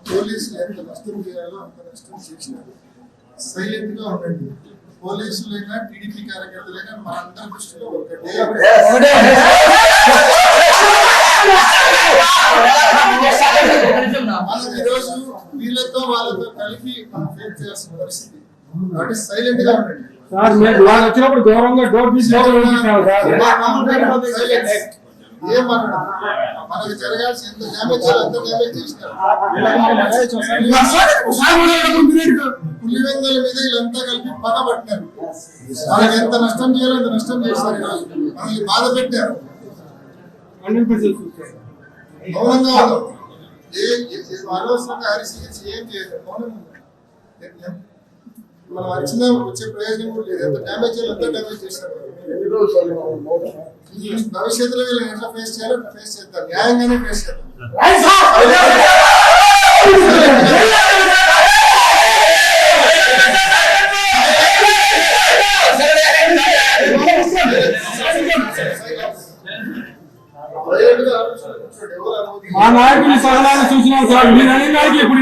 పోలీసులు ఎంత నష్టం చేయాలో అంత నష్టం చేసినారు. సైలెంట్ గా ఉండండి. పోలీసులైనా టీడీపీ కార్యకర్తలైనా మన అందరి దృష్టిలో ఒకటే. మనం ఈరోజు వీళ్ళతో వాళ్ళతో కలిపి మనం ఫేస్ చేయాల్సిన పరిస్థితి. కాబట్టి సైలెంట్ గా ఉండండి. వచ్చినప్పుడు గౌరవంగా డోర్ ఏం మనకి జరగాల్సి ఎంత డ్యామేజ్ అంత డ్యామేజ్ చేసినారు. పులివెందుల మీద వీళ్ళంతా కలిపి పగ పట్టినారు. మనకి ఎంత నష్టం చేయాలో అంత నష్టం చేశారు. మనల్ని బాధ పెట్టారు. మౌనంగా అనవసరంగా హరిసి ఏం చేయలేదు. మౌనం మనం వచ్చే ప్రయోజనం కూడా లేదు. ఎంత డ్యామేజ్ చేయాలో అంత డ్యామేజ్ చేశారు. భవిష్యత్తులో వీళ్ళని ఎట్లా ఫేస్ చేయాలో ఫేస్ చేద్దాం. న్యాయంగానే ఫేస్ చేద్దాం. మా నాయకులు సలహాలు చూసినాం సార్. మీ నాయకులకి ఇప్పుడు